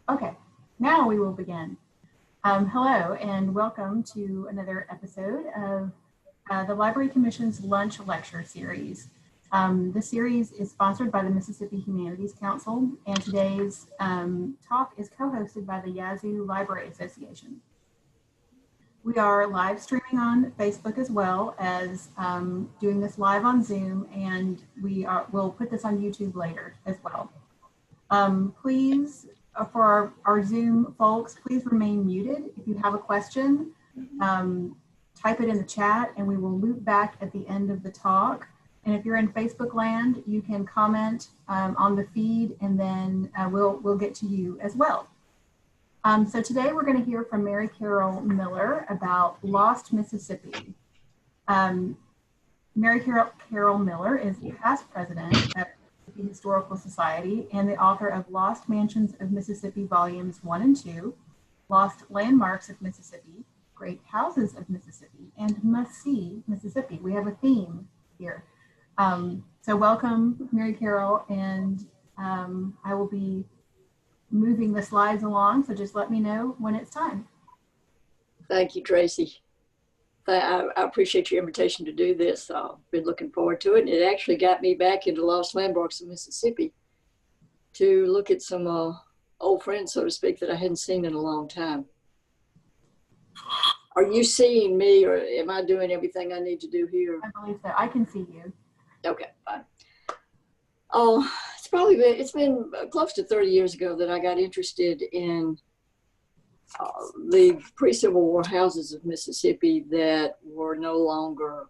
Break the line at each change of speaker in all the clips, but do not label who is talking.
Okay, now we will begin. Hello and welcome to another episode of the Library Commission's Lunch Lecture Series. This series is sponsored by the Mississippi Humanities Council, and today's talk is co-hosted by the Yazoo Library Association. We are live streaming on Facebook as well as doing this live on Zoom, and we'll put this on YouTube later as well. Please, for our Zoom folks, please remain muted. If you have a question, type it in the chat and we will loop back at the end of the talk. And if you're in Facebook land, you can comment on the feed and then we'll get to you as well. So today we're going to hear from Mary Carol Miller about Lost Mississippi. Mary Carol Miller is past president at the Historical Society and the author of Lost Mansions of Mississippi Volumes 1 and 2, Lost Landmarks of Mississippi, Great Houses of Mississippi, and Must See Mississippi. We have a theme here. So welcome, Mary Carol, and I will be moving the slides along, so just let me know when it's time.
Thank you, Tracy. I appreciate your invitation to do this. I've been looking forward to it. And it actually got me back into Lost Landmarks of Mississippi to look at some old friends, so to speak, that I hadn't seen in a long time. Are you seeing me, or am I doing everything I need to do here?
I believe so. I can see you.
Okay, fine. Oh, it's been close to 30 years ago that I got interested in the pre-Civil War houses of Mississippi that were no longer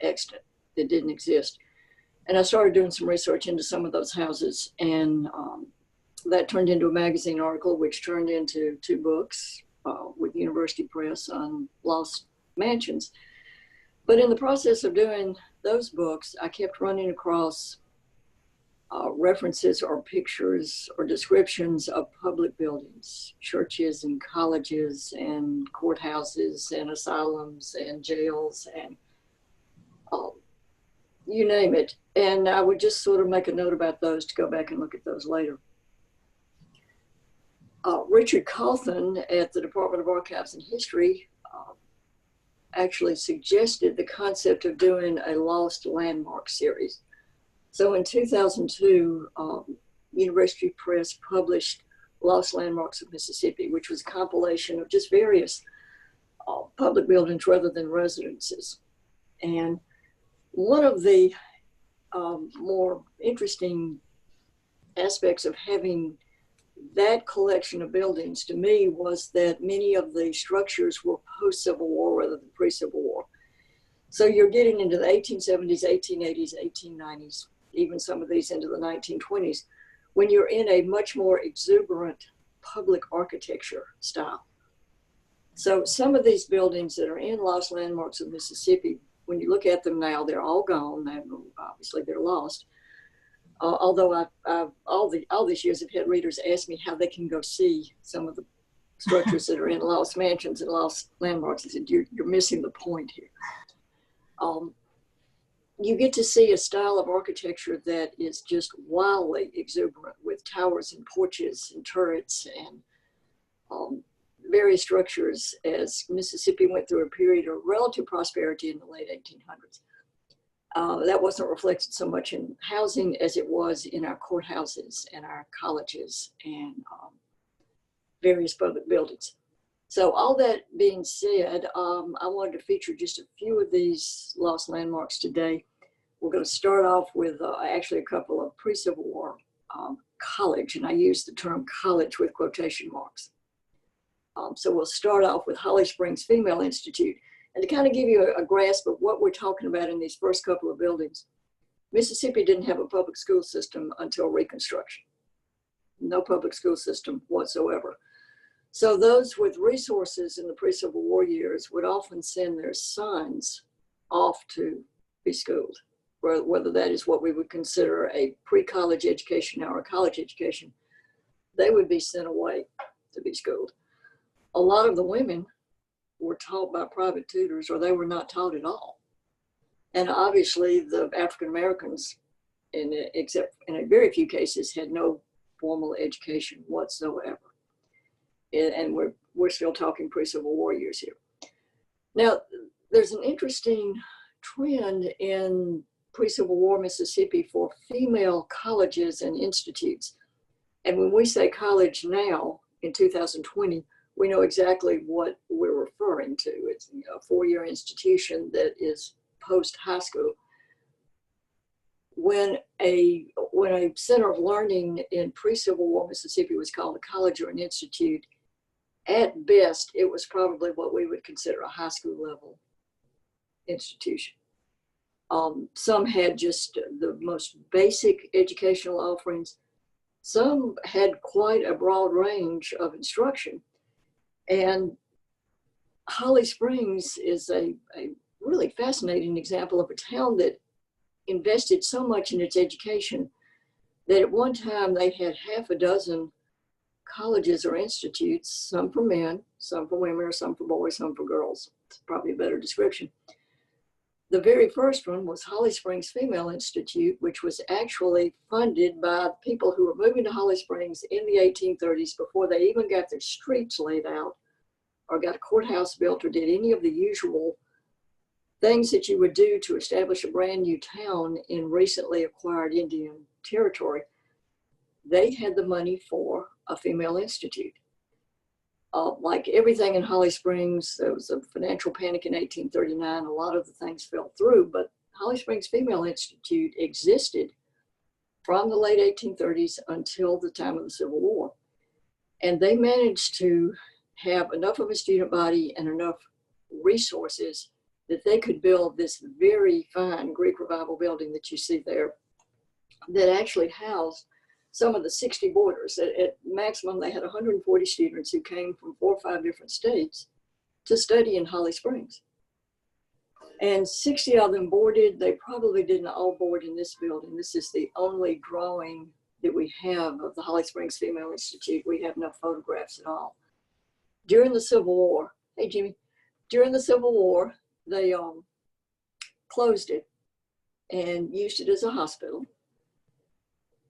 extant, that didn't exist. And I started doing some research into some of those houses, and that turned into a magazine article, which turned into 2 books with University Press on lost mansions. But in the process of doing those books, I kept running across references or pictures or descriptions of public buildings, churches and colleges and courthouses and asylums and jails and you name it. And I would just sort of make a note about those to go back and look at those later. Richard Cawthon at the Department of Archives and History actually suggested the concept of doing a Lost Landmark series. So in 2002, University Press published Lost Landmarks of Mississippi, which was a compilation of just various public buildings rather than residences. And one of the more interesting aspects of having that collection of buildings to me was that many of the structures were post-Civil War rather than pre-Civil War. So you're getting into the 1870s, 1880s, 1890s, even some of these into the 1920s, when you're in a much more exuberant public architecture style. So some of these buildings that are in Lost Landmarks of Mississippi, when you look at them now, they're all gone. Obviously, they're lost. Although all these years I've had readers ask me how they can go see some of the structures that are in Lost Mansions and Lost Landmarks. I said, you're missing the point here. You get to see a style of architecture that is just wildly exuberant, with towers and porches and turrets and various structures, as Mississippi went through a period of relative prosperity in the late 1800s. That wasn't reflected so much in housing as it was in our courthouses and our colleges and various public buildings. So all that being said, I wanted to feature just a few of these lost landmarks today. We're going to start off with actually a couple of pre-Civil War college, and I use the term college with quotation marks. So we'll start off with Holly Springs Female Institute. And to kind of give you a grasp of what we're talking about in these first couple of buildings, Mississippi didn't have a public school system until Reconstruction. No public school system whatsoever. So those with resources in the pre-Civil War years would often send their sons off to be schooled, whether that is what we would consider a pre-college education or a college education. They would be sent away to be schooled. A lot of the women were taught by private tutors, or they were not taught at all. And obviously the African Americans, except in a very few cases, had no formal education whatsoever. and we're still talking pre-Civil War years here. Now, there's an interesting trend in pre-Civil War Mississippi for female colleges and institutes. And when we say college now in 2020, we know exactly what we're referring to. It's a four-year institution that is post-high school. When a center of learning in pre-Civil War Mississippi was called a college or an institute, at best, it was probably what we would consider a high school level institution. Some had just the most basic educational offerings. Some had quite a broad range of instruction. And Holly Springs is a really fascinating example of a town that invested so much in its education that at one time they had half a dozen colleges or institutes, some for men, some for women, or some for boys, some for girls. It's probably a better description. The very first one was Holly Springs Female Institute, which was actually funded by people who were moving to Holly Springs in the 1830s before they even got their streets laid out or got a courthouse built or did any of the usual things that you would do to establish a brand new town in recently acquired Indian territory. They had the money for a female institute. Like everything in Holly Springs, there was a financial panic in 1839. A lot of the things fell through, but Holly Springs Female Institute existed from the late 1830s until the time of the Civil War. And they managed to have enough of a student body and enough resources that they could build this very fine Greek Revival building that you see there that actually housed some of the 60 boarders. At maximum, they had 140 students who came from 4 or 5 different states to study in Holly Springs. And 60 of them boarded. They probably didn't all board in this building. This is the only drawing that we have of the Holly Springs Female Institute. We have no photographs at all. During the Civil War, hey Jimmy, during the Civil War, they closed it and used it as a hospital.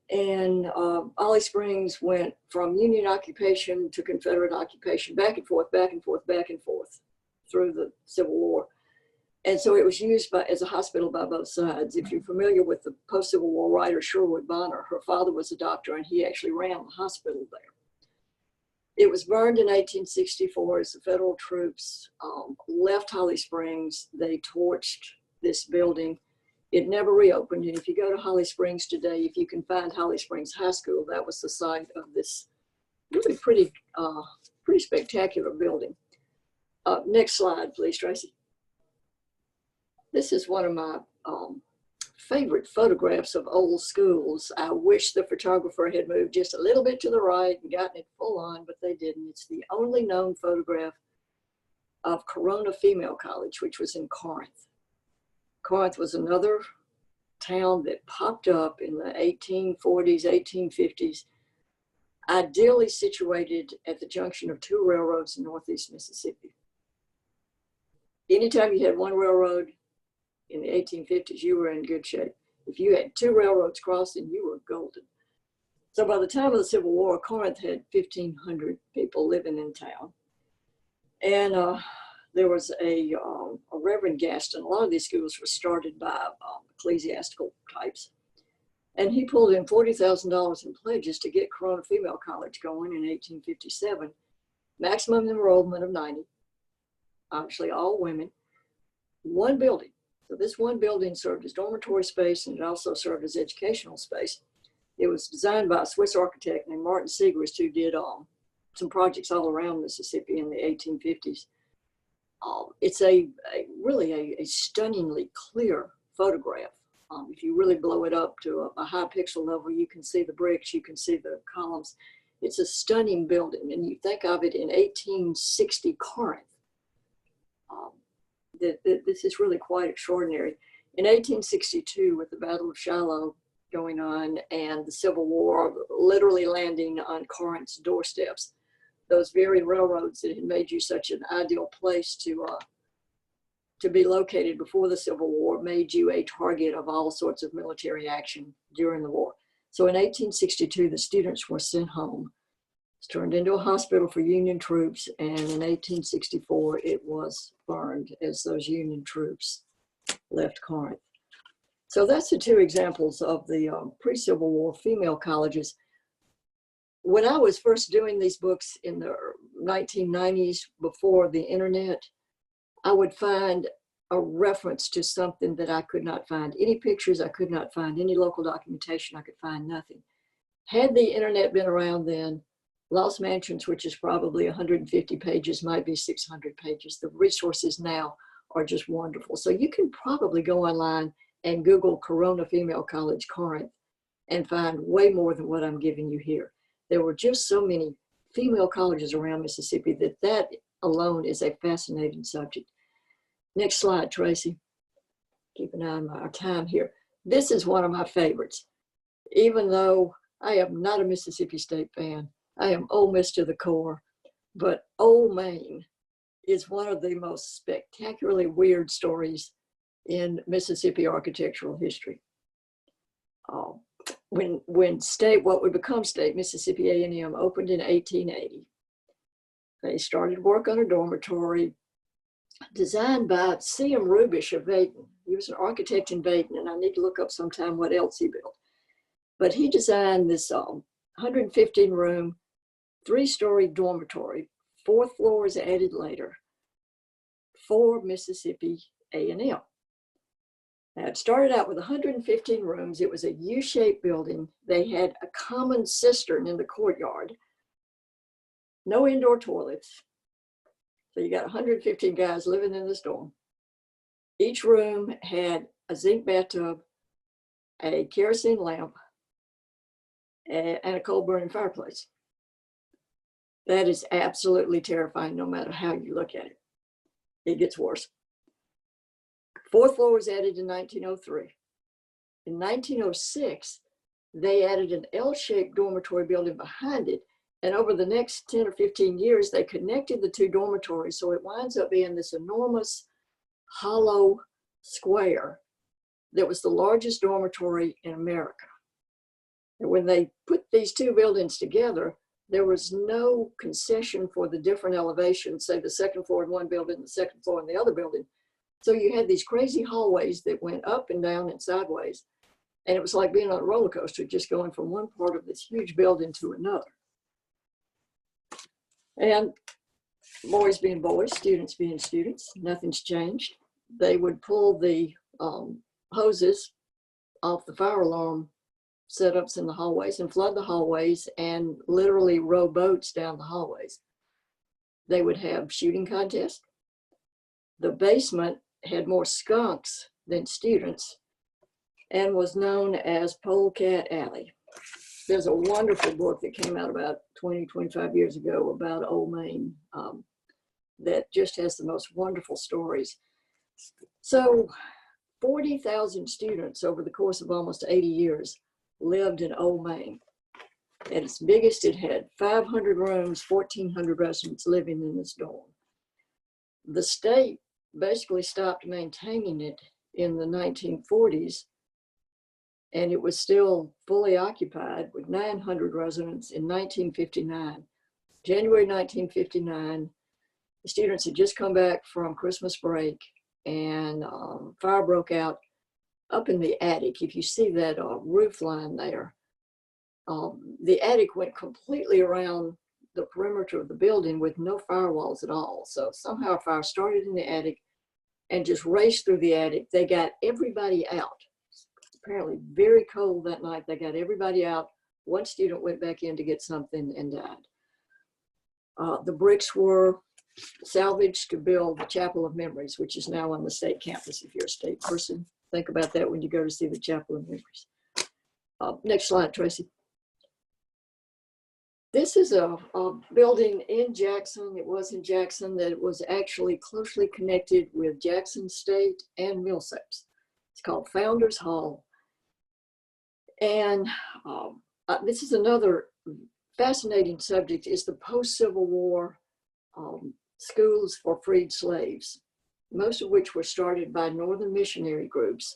And Holly Springs went from Union occupation to Confederate occupation, back and forth, back and forth, back and forth through the Civil War. And so it was used as a hospital by both sides. If you're familiar with the post-Civil War writer Sherwood Bonner, her father was a doctor and he actually ran the hospital there. It was burned in 1864 as the federal troops left Holly Springs. They torched this building. It never reopened. And if you go to Holly Springs today, if you can find Holly Springs High School, that was the site of this really pretty spectacular building. Next slide, please, Tracy. This is one of my favorite photographs of old schools. I wish the photographer had moved just a little bit to the right and gotten it full on, but they didn't. It's the only known photograph of Corona Female College, which was in Corinth. Corinth was another town that popped up in the 1840s, 1850s, ideally situated at the junction of 2 railroads in Northeast Mississippi. Anytime you had one railroad in the 1850s, you were in good shape. If you had 2 railroads crossing, you were golden. So by the time of the Civil War, Corinth had 1,500 people living in town. And there was a Reverend Gaston. A lot of these schools were started by ecclesiastical types. And he pulled in $40,000 in pledges to get Corona Female College going in 1857. Maximum enrollment of 90, obviously all women. One building. So this one building served as dormitory space and it also served as educational space. It was designed by a Swiss architect named Martin Segrist, who did some projects all around Mississippi in the 1850s. It's really a stunningly clear photograph. If you really blow it up to a high pixel level, you can see the bricks, you can see the columns. It's a stunning building, and you think of it in 1860 Corinth. This is really quite extraordinary. In 1862, with the Battle of Shiloh going on and the Civil War literally landing on Corinth's doorsteps, those very railroads that had made you such an ideal place to be located before the Civil War made you a target of all sorts of military action during the war. So in 1862, the students were sent home It's turned into a hospital for Union troops, and in 1864 it was burned as those Union troops left Corinth. So that's the two examples of the pre-Civil War female colleges. When I was first doing these books in the 1990s, before the internet, I would find a reference to something that I could not find any pictures, I could not find any local documentation, I could find nothing. Had the internet been around then, Lost Mansions, which is probably 150 pages, might be 600 pages. The resources now are just wonderful. So you can probably go online and Google Corona Female College Corinth and find way more than what I'm giving you here. There were just so many female colleges around Mississippi that alone is a fascinating subject. Next slide, Tracy. Keep an eye on our time here. This is one of my favorites. Even though I am not a Mississippi State fan, I am Ole Miss to the core, but Old Main is one of the most spectacularly weird stories in Mississippi architectural history. When state, what would become state, Mississippi A&M, opened in 1880, they started work on a dormitory designed by C.M. Rubish of Baden. He was an architect in Baden, and I need to look up sometime what else he built. But he designed this 115-room, 3-story dormitory, 4 floors added later, for Mississippi A&M. Now, it started out with 115 rooms. It was a U-shaped building. They had a common cistern in the courtyard, no indoor toilets. So you got 115 guys living in this dorm. Each room had a zinc bathtub, a kerosene lamp, and a coal burning fireplace. That is absolutely terrifying no matter how you look at it. It gets worse. 4th floor was added in 1903. In 1906, they added an L-shaped dormitory building behind it. And over the next 10 or 15 years, they connected the 2 dormitories. So it winds up being this enormous hollow square that was the largest dormitory in America. And when they put these 2 buildings together, there was no concession for the different elevations, say the 2nd floor in one building, the 2nd floor in the other building. So you had these crazy hallways that went up and down and sideways. And it was like being on a roller coaster, just going from one part of this huge building to another. And boys being boys, students being students, nothing's changed. They would pull the hoses off the fire alarm setups in the hallways and flood the hallways and literally row boats down the hallways. They would have shooting contests. The basement had more skunks than students and was known as Polecat Alley. There's a wonderful book that came out about 20, 25 years ago about Old Main that just has the most wonderful stories. So 40,000 students over the course of almost 80 years lived in Old Main. At its biggest, it had 500 rooms, 1,400 residents living in this dorm. The state basically stopped maintaining it in the 1940s, and it was still fully occupied with 900 residents in 1959. January 1959, the students had just come back from Christmas break, and fire broke out up in the attic. If you see that roof line there, the attic went completely around the perimeter of the building with no firewalls at all. So somehow a fire started in the attic and just raced through the attic. They got everybody out. Apparently very cold that night. They got everybody out. One student went back in to get something and died. The bricks were salvaged to build the Chapel of Memories, which is now on the state campus. If you're a state person, think about that when you go to see the Chapel of Memories. Next slide, Tracy. This is a building in Jackson. It was in Jackson that was actually closely connected with Jackson State and Millsaps. It's called Founders Hall. And this is another fascinating subject, is the post-Civil War schools for freed slaves, most of which were started by Northern missionary groups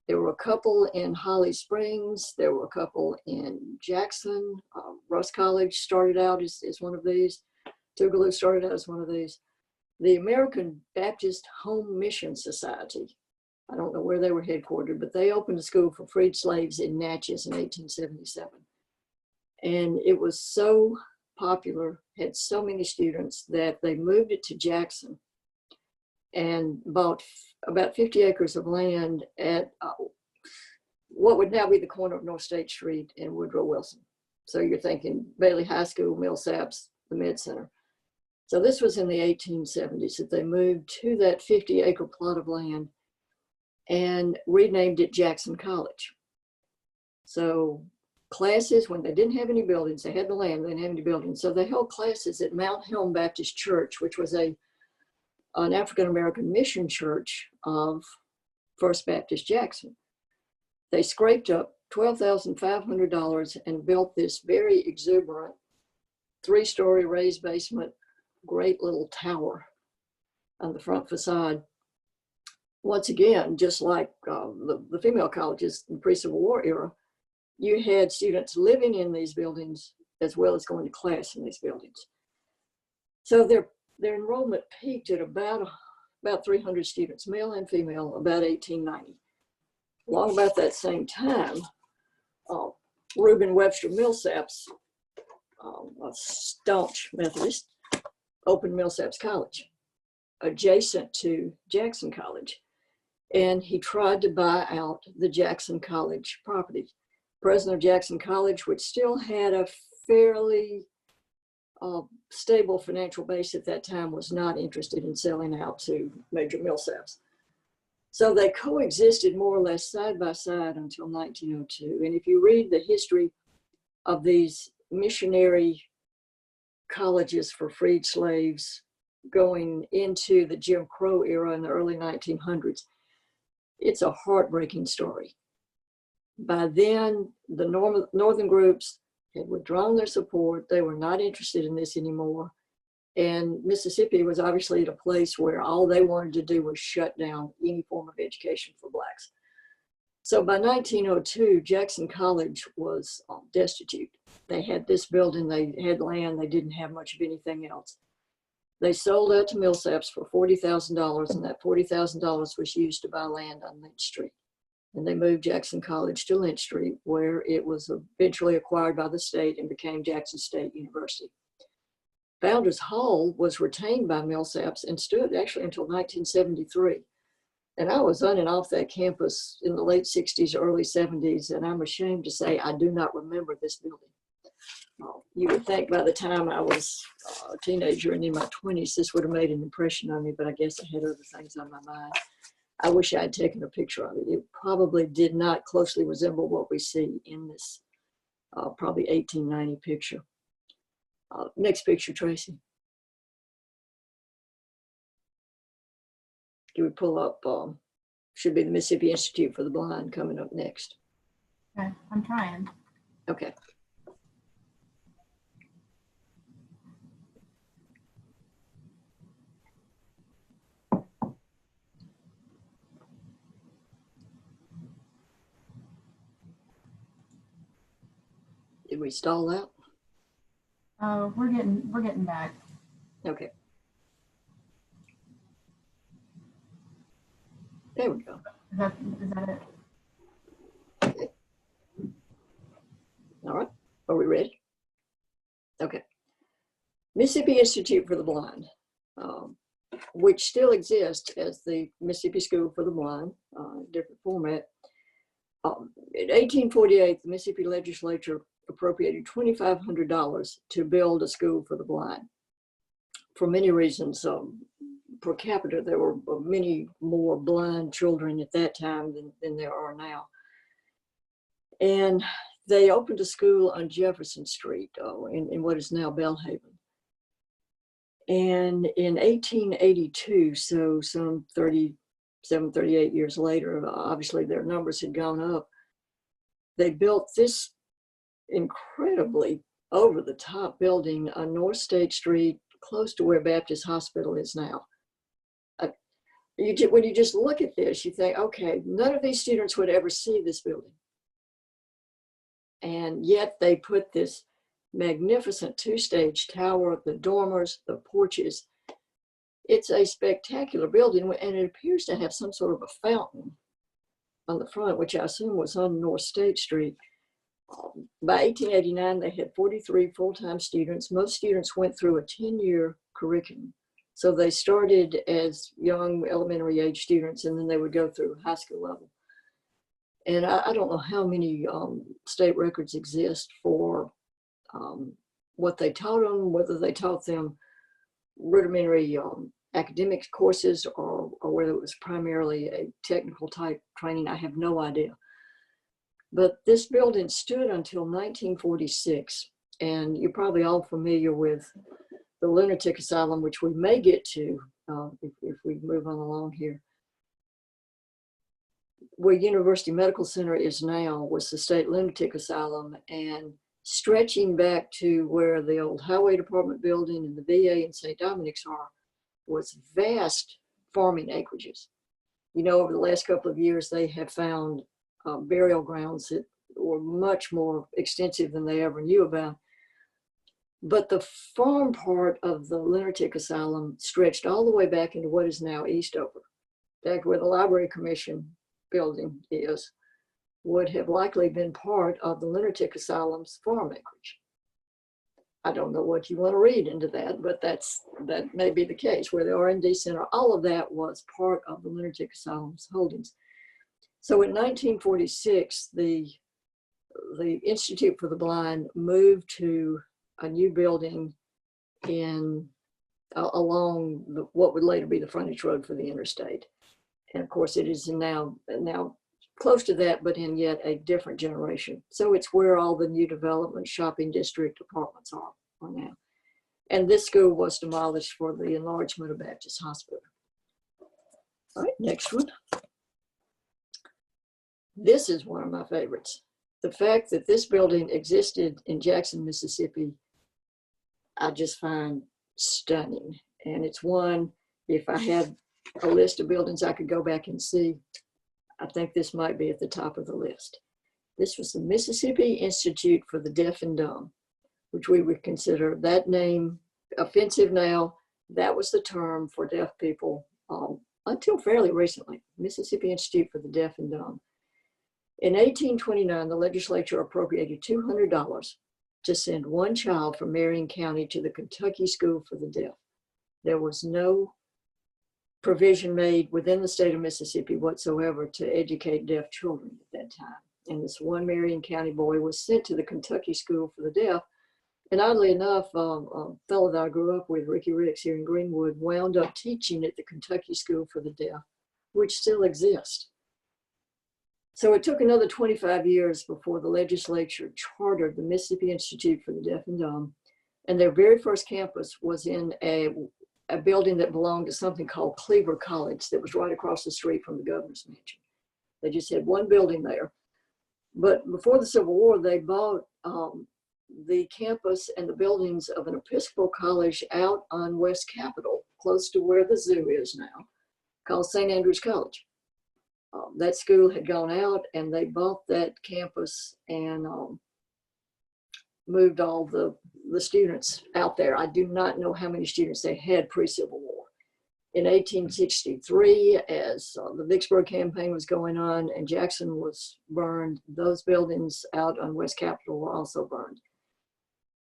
There were a couple in Holly Springs. There were a couple in Jackson. Russ College started out as one of these. Tougaloo started out as one of these. The American Baptist Home Mission Society, I don't know where they were headquartered, but they opened a school for freed slaves in Natchez in 1877. And it was so popular, had so many students, that they moved it to Jackson and bought about 50 acres of land at what would now be the corner of North State Street and Woodrow Wilson. So you're thinking Bailey High School, Millsaps, the Med Center. So this was in the 1870s that they moved to that 50-acre plot of land and renamed it Jackson College. So classes, when they didn't have any buildings, they had the land, they didn't have any buildings. So they held classes at Mount Helm Baptist Church, which was an African-American mission church of First Baptist Jackson. They scraped up $12,500 and built this very exuberant 3-story raised basement, great little tower on the front facade. Once again, just like the female colleges in the pre-Civil War era, you had students living in these buildings as well as going to class in these buildings. So their enrollment peaked at about 300 students, male and female, about 1890. Along about that same time, Reuben Webster Millsaps, a staunch Methodist, opened Millsaps College, adjacent to Jackson College. And he tried to buy out the Jackson College property. President of Jackson College, which still had a fairly stable financial base at that time, was not interested in selling out to Major Millsaps. So they coexisted more or less side by side until 1902. And if you read the history of these missionary colleges for freed slaves going into the Jim Crow era in the early 1900s, it's a heartbreaking story. By then, the northern groups had withdrawn their support. They were not interested in this anymore. And Mississippi was obviously at a place where all they wanted to do was shut down any form of education for Blacks. So by 1902, Jackson College was destitute. They had this building, they had land, they didn't have much of anything else. They sold out to Millsaps for $40,000, and that $40,000 was used to buy land on Lynch Street. And they moved Jackson College to Lynch Street, where it was eventually acquired by the state and became Jackson State University. Founders Hall was retained by Millsaps and stood actually until 1973. And I was on and off that campus in the late 60s, early 70s, and I'm ashamed to say I do not remember this building. You would think by the time I was a teenager and in my 20s, this would have made an impression on me, but I guess I had other things on my mind. I wish I had taken a picture of it. It probably did not closely resemble what we see in this probably 1890 picture. Next picture, Tracy. Can we pull up, should be the Mississippi Institute for the Blind coming up next.
Okay, I'm trying.
Okay. Did we stall out?
Oh, we're getting back.
Okay. There we go.
Is that it?
Okay. All right. Are we ready? Okay. Mississippi Institute for the Blind, which still exists as the Mississippi School for the Blind, different format. In 1848, the Mississippi legislature appropriated $2,500 to build a school for the blind. For many reasons, per capita, there were many more blind children at that time than there are now. And they opened a school on Jefferson Street in what is now Belhaven. And in 1882, so some 37, 38 years later, obviously their numbers had gone up. They built this incredibly over-the-top building on North State Street, close to where Baptist Hospital is now. when you just look at this, you think, okay, none of these students would ever see this building. And yet they put this magnificent two-stage tower, the dormers, the porches. It's a spectacular building, and it appears to have some sort of a fountain on the front, which I assume was on North State Street. By 1889, they had 43 full-time students. Most students went through a 10-year curriculum. So they started as young elementary age students, and then they would go through high school level. And I don't know how many state records exist for what they taught them, whether they taught them rudimentary academic courses or whether it was primarily a technical type training. I have no idea. But this building stood until 1946, and you're probably all familiar with the Lunatic Asylum, which we may get to if we move on along here. Where University Medical Center is now was the State Lunatic Asylum, and stretching back to where the old Highway Department building and the VA and St. Dominic's are was vast farming acreages. You know, over the last couple of years, they have found burial grounds that were much more extensive than they ever knew about. But the farm part of the Lunatic Asylum stretched all the way back into what is now Eastover. Back where the Library Commission building is, would have likely been part of the Lunatic Asylum's farm acreage. I don't know what you want to read into that, but that may be the case. Where the R&D Center, all of that was part of the Lunatic Asylum's holdings. So in 1946, the Institute for the Blind moved to a new building along what would later be the frontage road for the interstate. And of course, it is now close to that, but in yet a different generation. So it's where all the new development, shopping district apartments are now. And this school was demolished for the enlargement of Baptist Hospital. All right, next one. This is one of my favorites. The fact that this building existed in Jackson, Mississippi, I just find stunning. And it's one, if I had a list of buildings I could go back and see, I think this might be at the top of the list. This was the Mississippi Institute for the Deaf and Dumb, which we would consider that name offensive now. That was the term for deaf people until fairly recently, Mississippi Institute for the Deaf and Dumb. In 1829, the legislature appropriated $200 to send one child from Marion County to the Kentucky School for the Deaf. There was no provision made within the state of Mississippi whatsoever to educate deaf children at that time. And this one Marion County boy was sent to the Kentucky School for the Deaf. And oddly enough, a fellow that I grew up with, Ricky Ricks here in Greenwood, wound up teaching at the Kentucky School for the Deaf, which still exists. So it took another 25 years before the legislature chartered the Mississippi Institute for the Deaf and Dumb. And their very first campus was in a building that belonged to something called Cleaver College that was right across the street from the governor's mansion. They just had one building there. But before the Civil War, they bought the campus and the buildings of an Episcopal college out on West Capitol, close to where the zoo is now, called St. Andrew's College. That school had gone out, and they bought that campus and moved all the students out there. I do not know how many students they had pre-Civil War. In 1863, as the Vicksburg campaign was going on and Jackson was burned, those buildings out on West Capitol were also burned.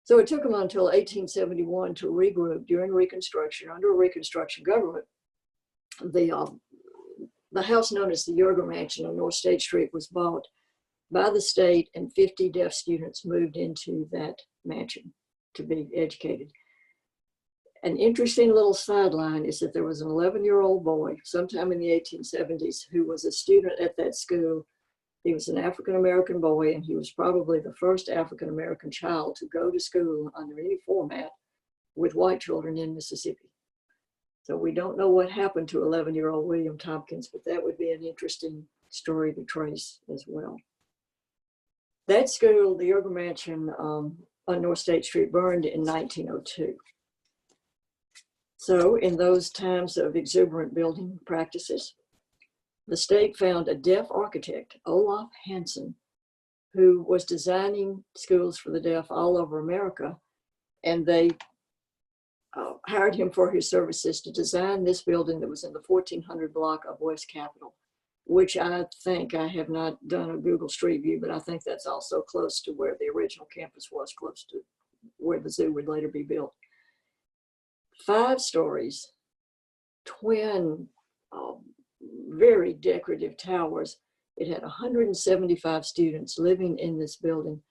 So it took them until 1871 to regroup during Reconstruction. Under a Reconstruction government, the house known as the Yerger Mansion on North State Street was bought by the state, and 50 deaf students moved into that mansion to be educated. An interesting little sideline is that there was an 11-year-old boy sometime in the 1870s who was a student at that school. He was an African-American boy, and he was probably the first African-American child to go to school under any format with white children in Mississippi. So we don't know what happened to 11-year-old William Tompkins, but that would be an interesting story to trace as well. That school, the Yerger Mansion on North State Street, burned in 1902. So in those times of exuberant building practices, the state found a deaf architect, Olaf Hansen, who was designing schools for the deaf all over America. And they hired him for his services to design this building that was in the 1400 block of West Capitol, which I think, I have not done a Google Street View, but I think that's also close to where the original campus was, close to where the zoo would later be built. 5 stories, twin, very decorative towers. It had 175 students living in this building.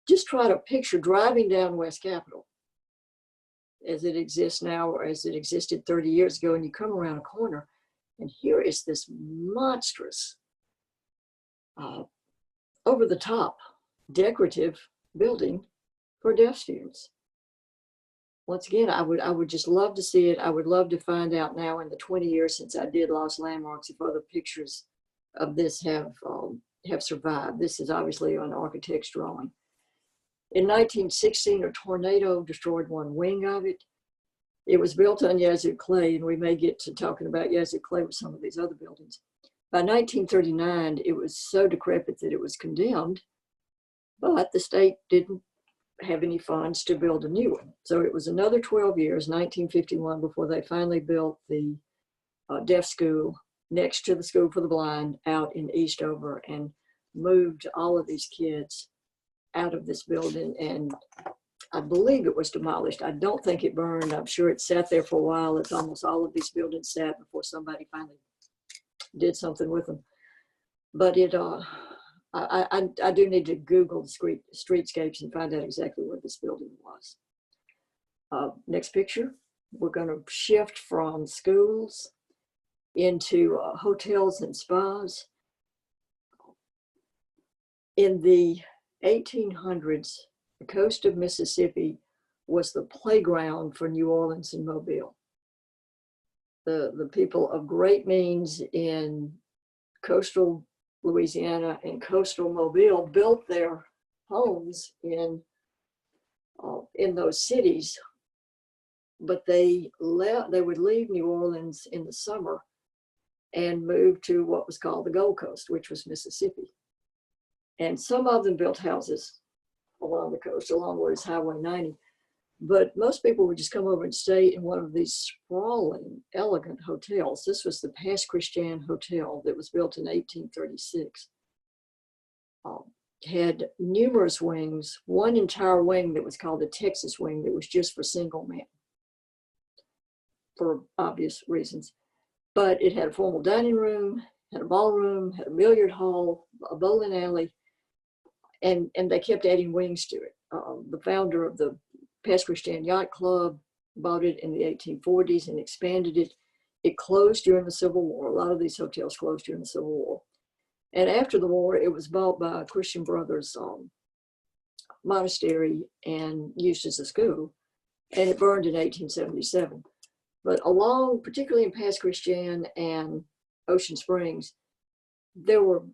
Just try to picture driving down West Capitol as it exists now, or as it existed 30 years ago, and you come around a corner, and here is this monstrous, over-the-top, decorative building for deaf students. Once again, I would just love to see it. I would love to find out now, in the 20 years since I did Lost Landmarks, if other pictures of this have survived. This is obviously an architect's drawing. In 1916, a tornado destroyed one wing of it. It was built on Yazoo Clay, and we may get to talking about Yazoo Clay with some of these other buildings. By 1939, it was so decrepit that it was condemned, but the state didn't have any funds to build a new one. So it was another 12 years, 1951, before they finally built the deaf school next to the School for the Blind out in Eastover, and moved all of these kids out of this building. And I believe it was demolished. I don't think it burned. I'm sure it sat there for a while. It's almost all of these buildings sat before somebody finally did something with them. But it, I do need to Google the streetscapes and find out exactly where this building was. Next picture, we're going to shift from schools into hotels and spas. In the 1800s, the coast of Mississippi was the playground for New Orleans and Mobile. The people of great means in coastal Louisiana and coastal Mobile built their homes in those cities, but they would leave New Orleans in the summer and move to what was called the Gold Coast, which was Mississippi. And some of them built houses along the coast, along what is Highway 90. But most people would just come over and stay in one of these sprawling, elegant hotels. This was the Pass Christian Hotel that was built in 1836. Had numerous wings, one entire wing that was called the Texas wing that was just for single men, for obvious reasons. But it had a formal dining room, had a ballroom, had a billiard hall, a bowling alley, and they kept adding wings to it. The founder of the Pass Christian Yacht Club bought it in the 1840s and expanded it. It closed during the Civil War. A lot of these hotels closed during the Civil War. And after the war, it was bought by Christian Brothers Monastery and used as a school. And it burned in 1877. But along, particularly in Pass Christian and Ocean Springs, there were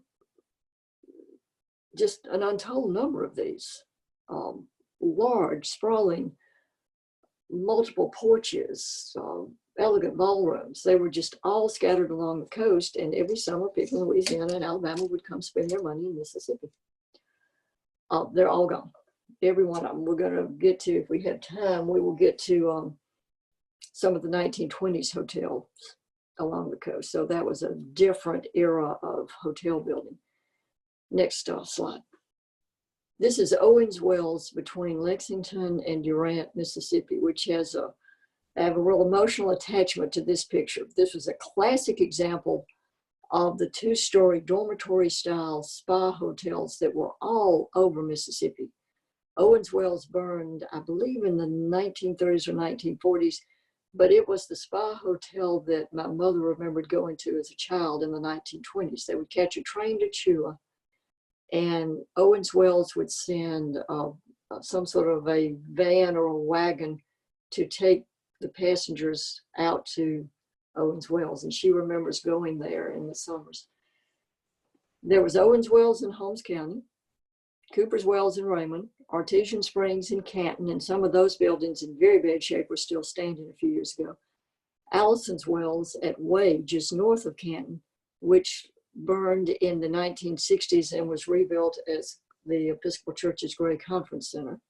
just an untold number of these. Large, sprawling, multiple porches, elegant ballrooms. They were just all scattered along the coast, and every summer people in Louisiana and Alabama would come spend their money in Mississippi. They're all gone. Every one of them. We're going to get to, if we have time, we will get to some of the 1920s hotels along the coast. So that was a different era of hotel building. Next slide. This is Owens Wells between Lexington and Durant, Mississippi, which has I have a real emotional attachment to this picture. This was a classic example of the 2-story dormitory style spa hotels that were all over Mississippi. Owens Wells burned, I believe, in the 1930s or 1940s, but it was the spa hotel that my mother remembered going to as a child in the 1920s. They would catch a train to Chua, and Owens Wells would send some sort of a van or a wagon to take the passengers out to Owens Wells, and she remembers going there in the summers. There was Owens Wells in Holmes County, Cooper's Wells in Raymond, Artesian Springs in Canton, and some of those buildings in very bad shape were still standing a few years ago. Allison's Wells at Wade, just north of Canton, which burned in the 1960s and was rebuilt as the Episcopal Church's Gray Conference Center.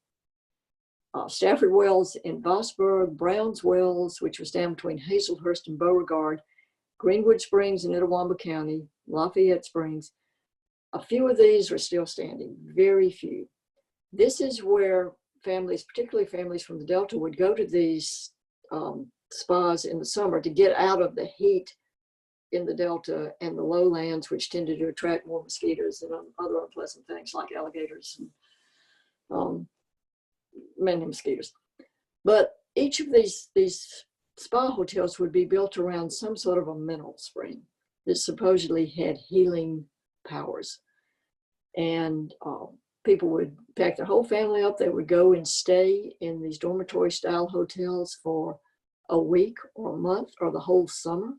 Stafford Wells in Bossburg, Browns Wells, which was down between Hazelhurst and Beauregard, Greenwood Springs in Itawamba County, Lafayette Springs. A few of these are still standing, very few. This is where families, particularly families from the Delta, would go to these spas in the summer to get out of the heat in the Delta and the lowlands, which tended to attract more mosquitoes and other unpleasant things like alligators and many mosquitoes. But each of these spa hotels would be built around some sort of a mineral spring that supposedly had healing powers. And people would pack their whole family up. They would go and stay in these dormitory style hotels for a week or a month or the whole summer.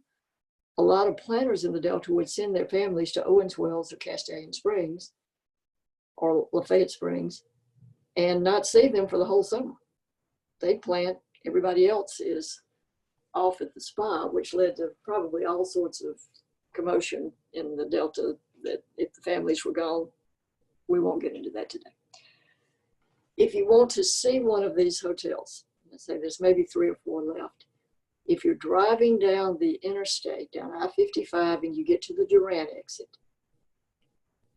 A lot of planners in the Delta would send their families to Owens Wells or Castellan Springs or Lafayette Springs and not see them for the whole summer. They'd plant, everybody else is off at the spa, which led to probably all sorts of commotion in the Delta that if the families were gone, we won't get into that today. If you want to see one of these hotels, let's say there's maybe 3 or 4 left. If you're driving down the interstate, down I-55, and you get to the Durant exit,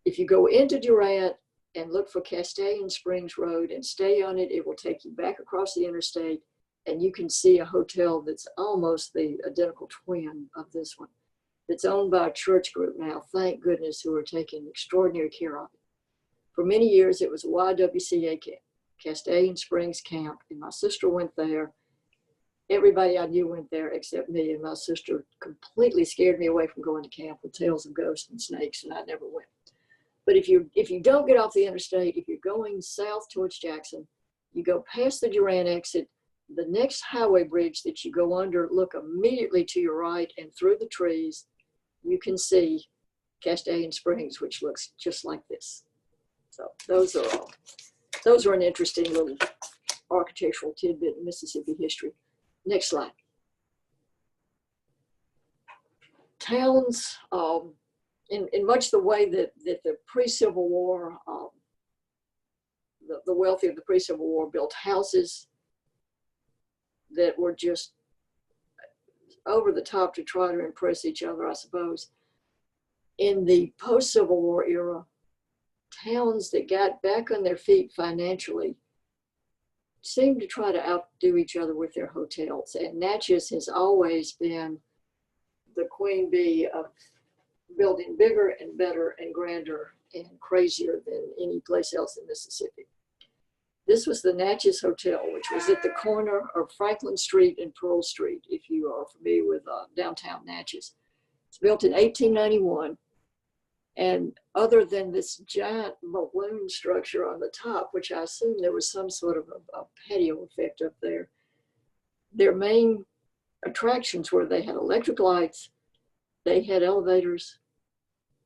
if you go into Durant and look for Castellan Springs Road and stay on it, it will take you back across the interstate, and you can see a hotel that's almost the identical twin of this one. It's owned by a church group now, thank goodness, who are taking extraordinary care of it. For many years, it was a YWCA camp, Castellan Springs Camp, and my sister went there. Everybody I knew went there except me, and my sister completely scared me away from going to camp with tales of ghosts and snakes, and I never went. But if you don't get off the interstate, if you're going south towards Jackson, you go past the Durant exit, the next highway bridge that you go under, look immediately to your right and through the trees, you can see Castellan Springs, which looks just like this. So those are an interesting little architectural tidbit in Mississippi history. Next slide. Towns, in much the way that the pre-Civil War, the wealthy of the pre-Civil War built houses that were just over the top to try to impress each other, I suppose. In the post-Civil War era, towns that got back on their feet financially seemed to try to outdo each other with their hotels. And Natchez has always been the queen bee of building bigger and better and grander and crazier than any place else in Mississippi. This was the Natchez Hotel, which was at the corner of Franklin Street and Pearl Street, if you are familiar with downtown Natchez. It's built in 1891. And other than this giant balloon structure on the top, which I assume there was some sort of a patio effect up there, their main attractions were they had electric lights, they had elevators,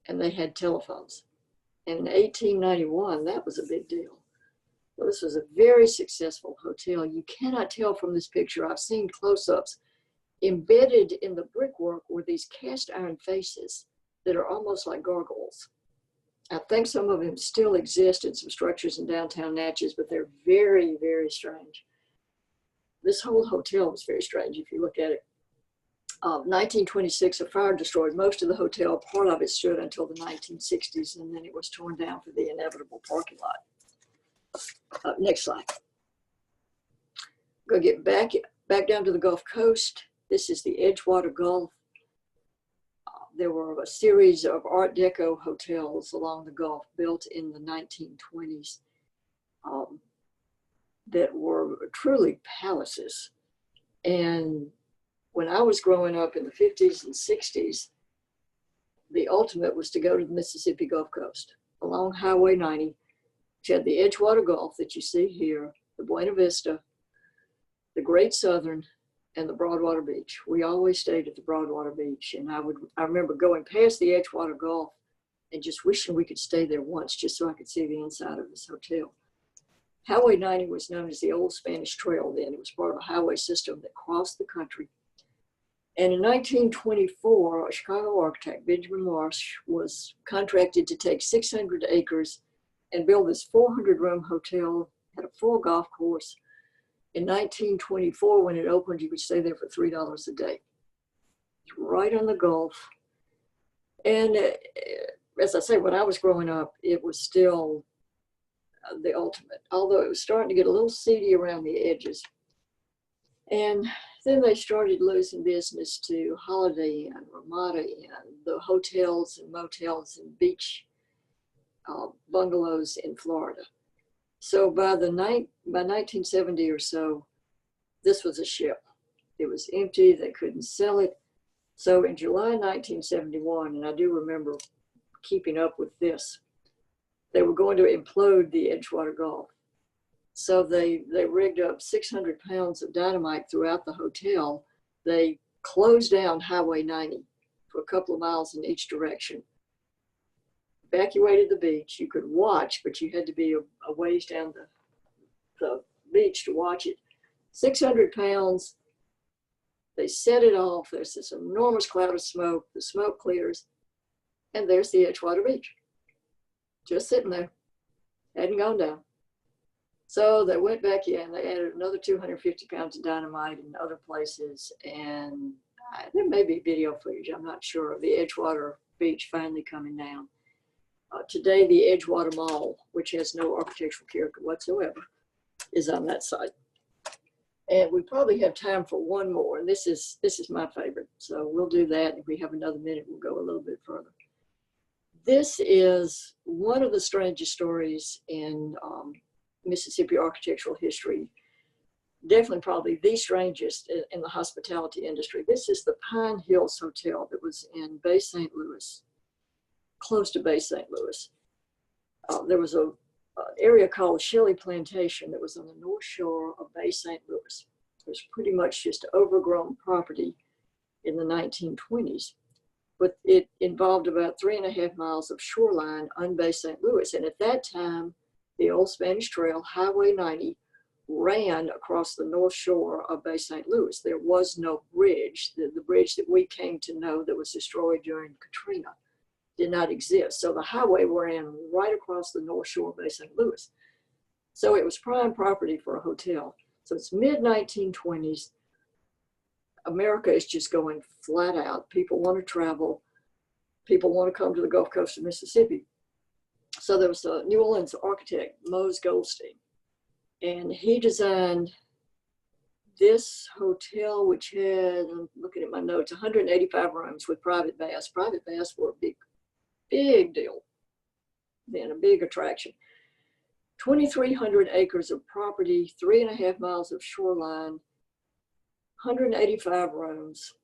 and they had telephones. And in 1891, that was a big deal. So this was a very successful hotel. You cannot tell from this picture. I've seen close-ups. Embedded in the brickwork were these cast iron faces that are almost like gargoyles. I think some of them still exist in some structures in downtown Natchez, but they're very, very strange. This whole hotel was very strange if you look at it. 1926, a fire destroyed most of the hotel. Part of it stood until the 1960s, and then it was torn down for the inevitable parking lot. Next slide. Go get back down to the Gulf Coast. This is the Edgewater Gulf. There were a series of Art Deco hotels along the Gulf built in the 1920s that were truly palaces. And when I was growing up in the 50s and 60s, the ultimate was to go to the Mississippi Gulf Coast along Highway 90, which had the Edgewater Gulf that you see here, the Buena Vista, the Great Southern, and the Broadwater Beach. We always stayed at the Broadwater Beach. And I remember going past the Edgewater Gulf and just wishing we could stay there once just so I could see the inside of this hotel. Highway 90 was known as the Old Spanish Trail then. It was part of a highway system that crossed the country. And in 1924, a Chicago architect, Benjamin Marsh, was contracted to take 600 acres and build this 400-room hotel, had a full golf course. In 1924, when it opened, you could stay there for $3 a day. It's right on the Gulf. And as I say, when I was growing up, it was still the ultimate, although it was starting to get a little seedy around the edges. And then they started losing business to Holiday Inn, Ramada Inn, the hotels and motels and beach bungalows in Florida. So by 1970 or so, this was a ship. It was empty, they couldn't sell it. So in July 1971, and I do remember keeping up with this, they were going to implode the Edgewater Gulf. So they rigged up 600 pounds of dynamite throughout the hotel. They closed down Highway 90 for a couple of miles in each direction. Evacuated the beach. You could watch, but you had to be a ways down the beach to watch it. 600 pounds. They set it off. There's this enormous cloud of smoke. The smoke clears, and there's the Edgewater Beach. Just sitting there. Hadn't gone down. So they went back in. They added another 250 pounds of dynamite in other places. And there may be video footage, I'm not sure, of the Edgewater Beach finally coming down. Today, the Edgewater Mall, which has no architectural character whatsoever, is on that site. And we probably have time for one more. And this is my favorite. So we'll do that. If we have another minute, we'll go a little bit further. This is one of the strangest stories in Mississippi architectural history. Definitely probably the strangest in the hospitality industry. This is the Pine Hills Hotel that was in Bay St. Louis, close to Bay St. Louis. There was an area called Shelley Plantation that was on the north shore of Bay St. Louis. It was pretty much just overgrown property in the 1920s. But it involved about 3.5 miles of shoreline on Bay St. Louis. And at that time, the Old Spanish Trail, Highway 90, ran across the north shore of Bay St. Louis. There was no bridge. The bridge that we came to know that was destroyed during Katrina did not exist. So the highway ran right across the north shore of Bay St. Louis. So it was prime property for a hotel. So it's mid-1920s. America is just going flat out. People want to travel. People want to come to the Gulf Coast of Mississippi. So there was a New Orleans architect, Mose Goldstein, and he designed this hotel, which had, I'm looking at my notes, 185 rooms with private baths. Private baths were a big deal then, a big attraction. 2,300 acres of property, 3.5 miles of shoreline, 185 rooms.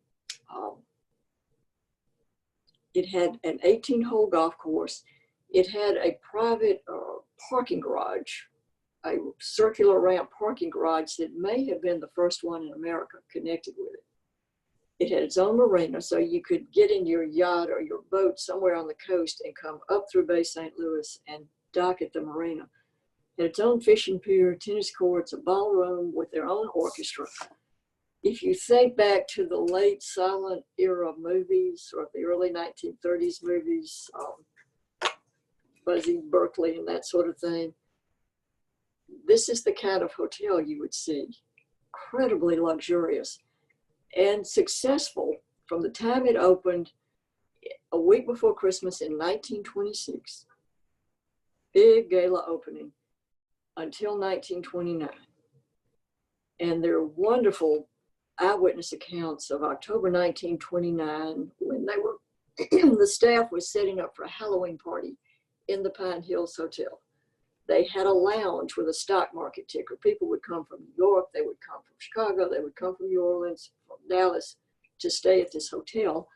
It had an 18-hole golf course. It had a private parking garage, a circular ramp parking garage that may have been the first one in America connected with it. It had its own marina, so you could get in your yacht or your boat somewhere on the coast and come up through Bay St. Louis and dock at the marina. It had its own fishing pier, tennis courts, a ballroom with their own orchestra. If you think back to the late silent era movies or the early 1930s movies, Buzzy Berkeley and that sort of thing, this is the kind of hotel you would see. Incredibly luxurious and successful from the time it opened a week before Christmas in 1926. Big gala opening until 1929. And there are wonderful eyewitness accounts of October 1929 when they were, the staff was setting up for a Halloween party in the Pine Hills Hotel. They had a lounge with a stock market ticker. People would come from New York, they would come from Chicago, they would come from New Orleans, from Dallas to stay at this hotel,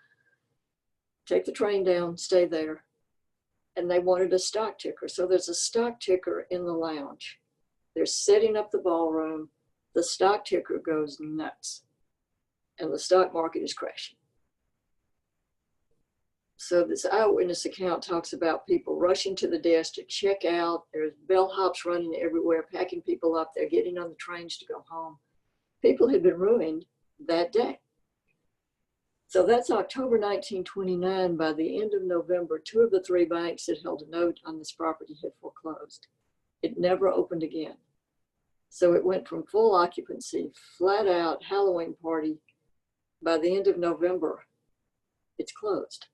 take the train down, stay there, and they wanted a stock ticker. So there's a stock ticker in the lounge. They're setting up the ballroom. The stock ticker goes nuts, and the stock market is crashing. So this eyewitness account talks about people rushing to the desk to check out. There's bellhops running everywhere, packing people up. They're getting on the trains to go home. People had been ruined that day. So that's October 1929. By the end of November, 2 of the 3 banks that held a note on this property had foreclosed. It never opened again. So it went from full occupancy, flat out Halloween party. By the end of November, it's closed.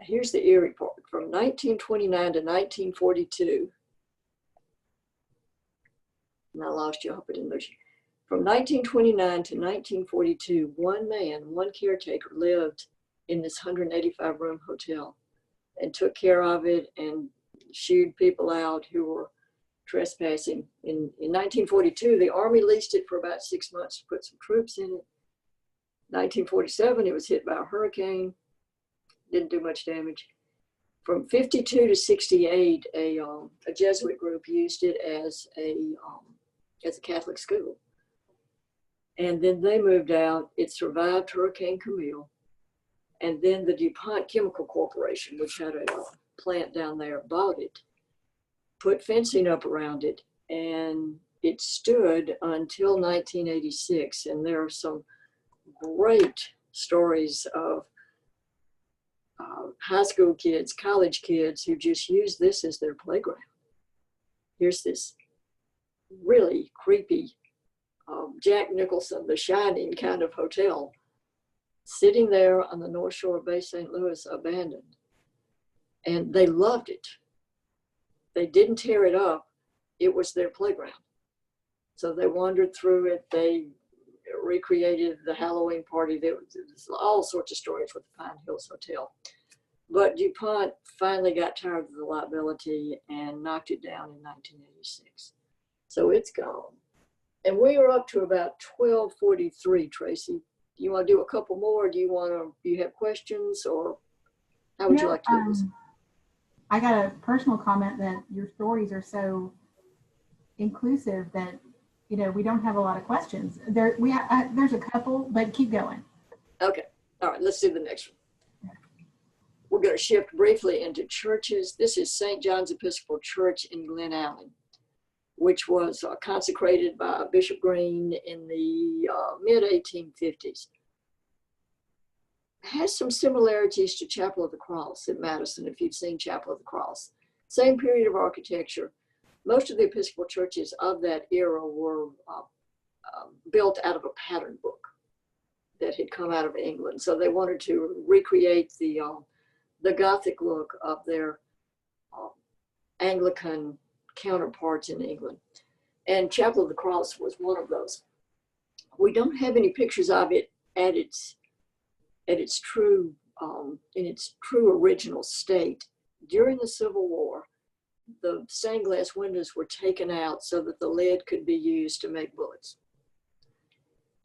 Here's the eerie part. From 1929 to 1942, and I lost you, I hope I didn't lose you. From 1929 to 1942, one man, one caretaker lived in this 185-room hotel and took care of it and shooed people out who were trespassing. In 1942, the Army leased it for about 6 months to put some troops in it. 1947, it was hit by a hurricane. Didn't do much damage. From 52 to 68, a Jesuit group used it as a Catholic school. And then they moved out. It survived Hurricane Camille. And then the DuPont Chemical Corporation, which had a plant down there, bought it, put fencing up around it, and it stood until 1986. And there are some great stories of high school kids, college kids who just use this as their playground. Here's this really creepy Jack Nicholson, The Shining kind of hotel, sitting there on the North Shore of Bay St. Louis, abandoned. And they loved it. They didn't tear it up. It was their playground. So they wandered through it. They recreated the Halloween party. There was all sorts of stories with the Pine Hills Hotel. But DuPont finally got tired of the liability and knocked it down in 1986. So it's gone. And we are up to about 12:43, Tracy. Do you want to do a couple more? Do you have questions, or how would you like to do this?
I got a personal comment that your stories are so inclusive that, you know, we don't have a lot of questions. There's a couple, but keep going.
Okay. All right, let's do the next one. We're going to shift briefly into churches. This is St. John's Episcopal Church in Glen Allen, which was consecrated by Bishop Green in the mid-1850s. Has some similarities to Chapel of the Cross in Madison, if you've seen Chapel of the Cross. Same period of architecture. Most of the Episcopal churches of that era were built out of a pattern book that had come out of England. So they wanted to recreate the Gothic look of their Anglican counterparts in England. And Chapel of the Cross was one of those. We don't have any pictures of it at its true in its true original state. During the Civil War, the stained glass windows were taken out so that the lead could be used to make bullets.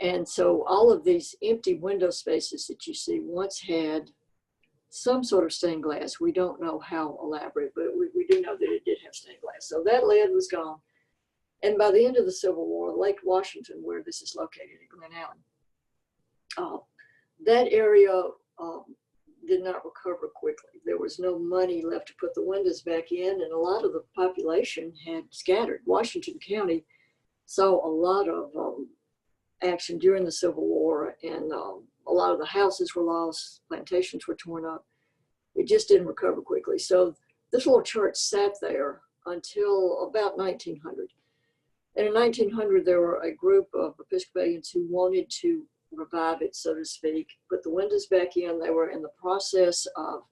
And so all of these empty window spaces that you see once had some sort of stained glass. We don't know how elaborate, but we do know that it did have stained glass. So that lead was gone. And by the end of the Civil War, Lake Washington, where this is located at Glen Allen, that area did not recover quickly. There was no money left to put the windows back in, and a lot of the population had scattered. Washington County saw a lot of action during the Civil War, and a lot of the houses were lost, plantations were torn up. It just didn't recover quickly. So this little church sat there until about 1900. And in 1900, there were a group of Episcopalians who wanted to revive it, so to speak, put the windows back in. They were in the process of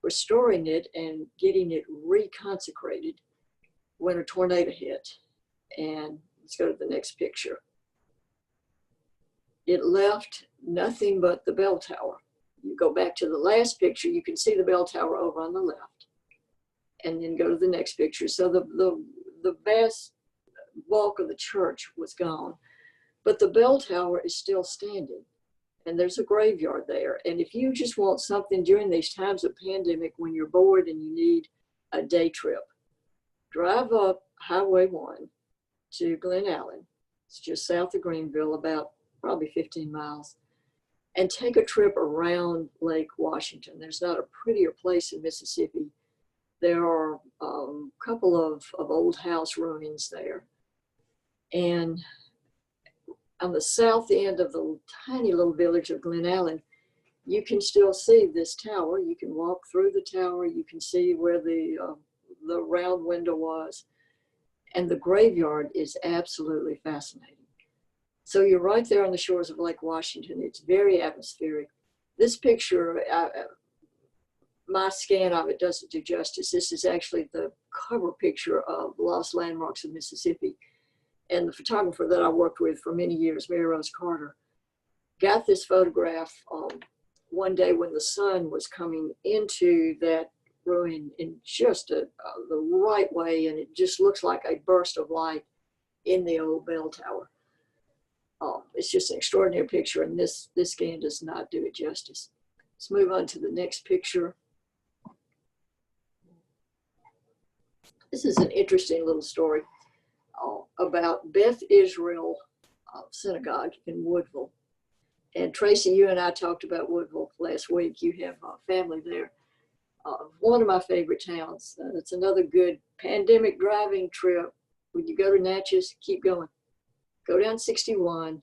restoring it and getting it reconsecrated when a tornado hit. And let's go to the next picture. It left nothing but the bell tower. You go back to the last picture, you can see the bell tower over on the left. And then go to the next picture. So the vast bulk of the church was gone, but the bell tower is still standing, and there's a graveyard there. And if you just want something during these times of pandemic, when you're bored and you need a day trip, drive up Highway 1 to Glen Allen. It's just south of Greenville, about probably 15 miles. and take a trip around Lake Washington. There's not a prettier place in Mississippi. There are a couple of old house ruins there. And on the south end of the tiny little village of Glen, you can still see this tower. You can walk through the tower. You can see where the round window was. And the graveyard is absolutely fascinating. So you're right there on the shores of Lake Washington. It's very atmospheric. This picture, my scan of it doesn't do justice. This is actually the cover picture of Lost Landmarks of Mississippi. And the photographer that I worked with for many years, Mary Rose Carter, got this photograph one day when the sun was coming into that ruin in just the right way, and it just looks like a burst of light in the old bell tower. It's just an extraordinary picture, and this scan does not do it justice. Let's move on to the next picture. This is an interesting little story about Beth Israel Synagogue in Woodville. And Tracy, you and I talked about Woodville last week. You have family there. One of my favorite towns. It's another good pandemic driving trip. When you go to Natchez, keep going. Go down 61,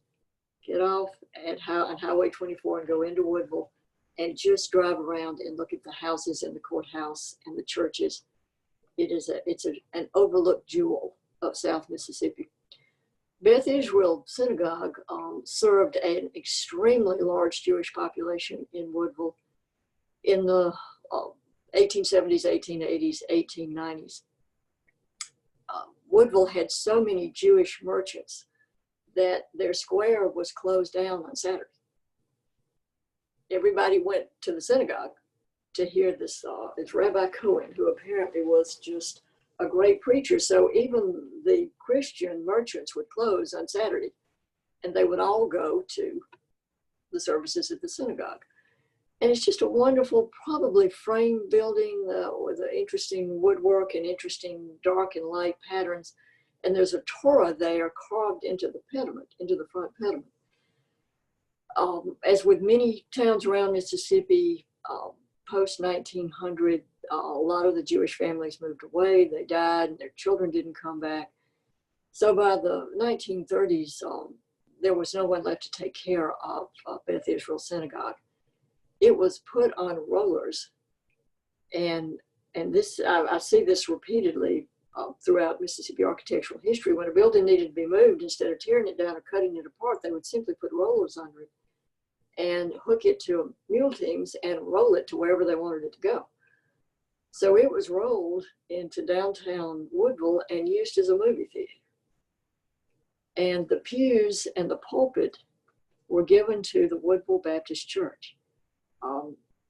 get off at on Highway 24 and go into Woodville, and just drive around and look at the houses and the courthouse and the churches. It's an overlooked jewel of South Mississippi. Beth Israel Synagogue served an extremely large Jewish population in Woodville in the 1870s, 1880s, 1890s. Woodville had so many Jewish merchants that their square was closed down on Saturday. Everybody went to the synagogue to hear this Rabbi Cohen, who apparently was just a great preacher. So even the Christian merchants would close on Saturday, and they would all go to the services at the synagogue. And it's just a wonderful, probably frame building with interesting woodwork and interesting dark and light patterns. And there's a Torah there carved into the pediment, into the front pediment. As with many towns around Mississippi, post-1900, a lot of the Jewish families moved away, they died, and their children didn't come back. So by the 1930s, there was no one left to take care of Beth Israel Synagogue. It was put on rollers, and this I see this repeatedly throughout Mississippi architectural history. When a building needed to be moved, instead of tearing it down or cutting it apart, they would simply put rollers under it and hook it to mule teams and roll it to wherever they wanted it to go. So it was rolled into downtown Woodville and used as a movie theater. And the pews and the pulpit were given to the Woodville Baptist Church,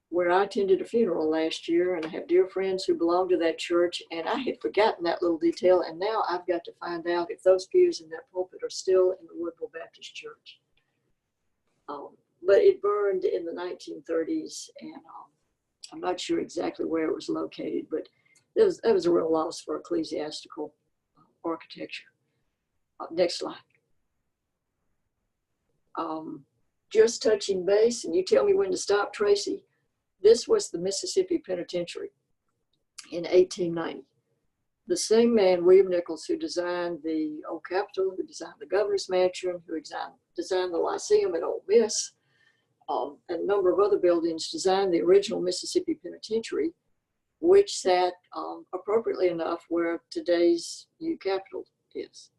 where I attended a funeral last year, and I have dear friends who belong to that church, and I had forgotten that little detail, and now I've got to find out if those pews and that pulpit are still in the Woodville Baptist Church. But it burned in the 1930s, and I'm not sure exactly where it was located, but that was a real loss for ecclesiastical architecture. Next slide. Just touching base, and you tell me when to stop, Tracy. This was the Mississippi Penitentiary in 1890. The same man, William Nichols, who designed the old Capitol, who designed the Governor's Mansion, who designed the Lyceum at Ole Miss, and a number of other buildings, designed the original Mississippi Penitentiary, which sat appropriately enough where today's new Capitol is.